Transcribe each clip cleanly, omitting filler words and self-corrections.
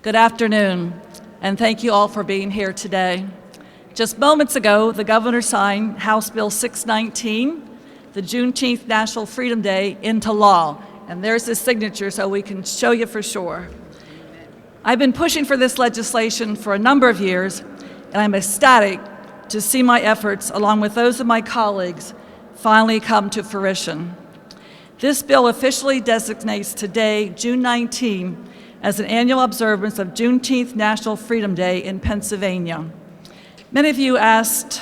Good afternoon, and thank you all for being here today. Just moments ago, the governor signed House Bill 619, the Juneteenth National Freedom Day, into law. And there's his signature so we can show you for sure. I've been pushing for this legislation for a number of years, and I'm ecstatic to see my efforts, along with those of my colleagues, finally come to fruition. This bill officially designates today, June 19, as an annual observance of Juneteenth National Freedom Day in Pennsylvania. Many of you asked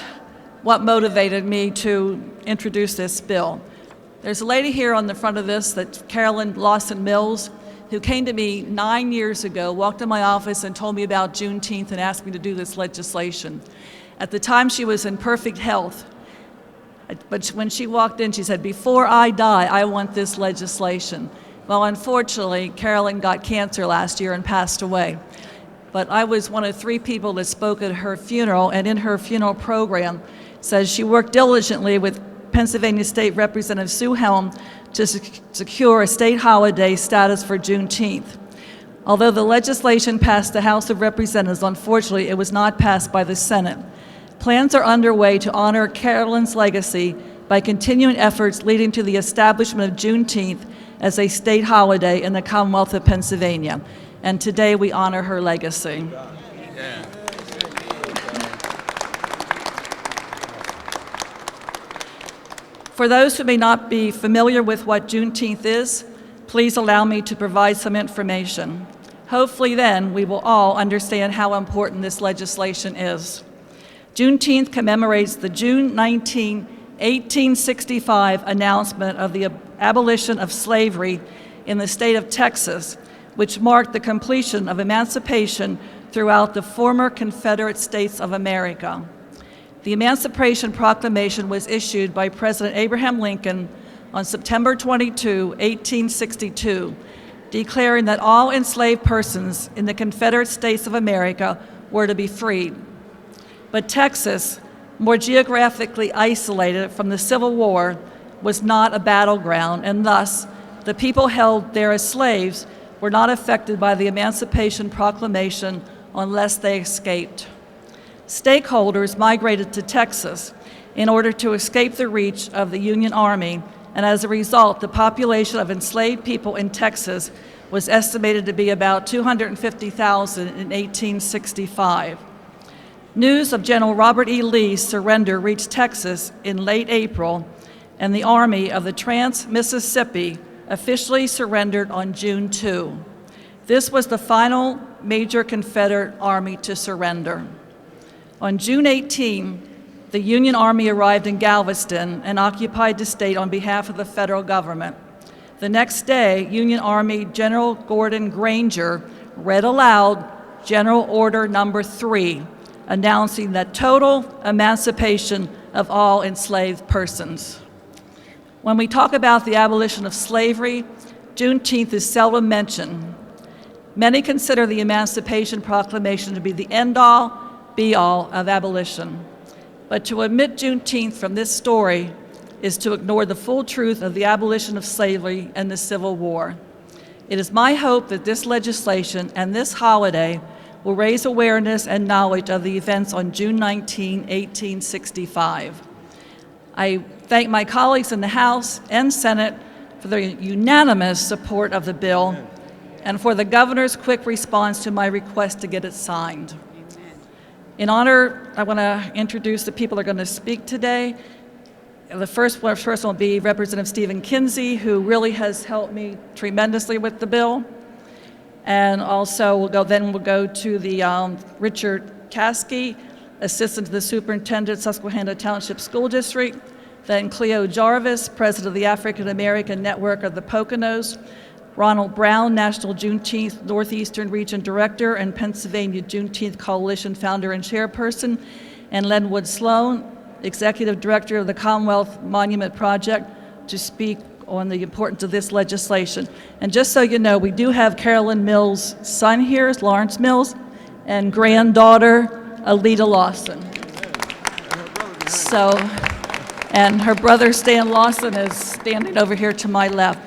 what motivated me to introduce this bill. There's a lady here on the front of this, that's Carolyn Lawson Mills, who came to me 9 years ago, walked in my office and told me about Juneteenth and asked me to do this legislation. At the time, she was in perfect health, but when she walked in, she said, "Before I die, I want this legislation." Well, unfortunately, Carolyn got cancer last year and passed away. But I was one of 3 people that spoke at her funeral, and in her funeral program says she worked diligently with Pennsylvania State Representative Sue Helm to secure a state holiday status for Juneteenth. Although the legislation passed the House of Representatives, unfortunately, it was not passed by the Senate. Plans are underway to honor Carolyn's legacy by continuing efforts leading to the establishment of Juneteenth as a state holiday in the Commonwealth of Pennsylvania. And today we honor her legacy. Yeah. For those who may not be familiar with what Juneteenth is, please allow me to provide some information. Hopefully then we will all understand how important this legislation is. Juneteenth commemorates the June 19, 1865 announcement of the abolition of slavery in the state of Texas, which marked the completion of emancipation throughout the former Confederate States of America. The Emancipation Proclamation was issued by President Abraham Lincoln on September 22, 1862, declaring that all enslaved persons in the Confederate States of America were to be freed. But Texas, more geographically isolated from the Civil War, was not a battleground, and thus the people held there as slaves were not affected by the Emancipation Proclamation unless they escaped. Stakeholders migrated to Texas in order to escape the reach of the Union Army, and as a result, the population of enslaved people in Texas was estimated to be about 250,000 in 1865. News of General Robert E. Lee's surrender reached Texas in late April, and the Army of the Trans-Mississippi officially surrendered on June 2. This was the final major Confederate army to surrender. On June 18, the Union Army arrived in Galveston and occupied the state on behalf of the federal government. The next day, Union Army General Gordon Granger read aloud General Order Number 3, announcing that total emancipation of all enslaved persons. When we talk about the abolition of slavery, Juneteenth is seldom mentioned. Many consider the Emancipation Proclamation to be the end-all, be-all of abolition. But to omit Juneteenth from this story is to ignore the full truth of the abolition of slavery and the Civil War. It is my hope that this legislation and this holiday will raise awareness and knowledge of the events on June 19, 1865. I thank my colleagues in the House and Senate for their unanimous support of the bill and for the governor's quick response to my request to get it signed. In honor, I want to introduce the people who are going to speak today. The first one will be Representative Stephen Kinsey, who really has helped me tremendously with the bill. And also we'll go to the Richard Caskey, Assistant to the Superintendent, Susquehanna Township School District. Then Cleo Jarvis, President of the African American Network of the Poconos. Ronald Brown, National Juneteenth Northeastern Region Director and Pennsylvania Juneteenth Coalition Founder and Chairperson. And Lenwood Sloan, Executive Director of the Commonwealth Monument Project, to speak on the importance of this legislation. And just so you know, we do have Carolyn Mills' son here, Lawrence Mills, and granddaughter, Alita Lawson. So, and her brother, Stan Lawson, is standing over here to my left.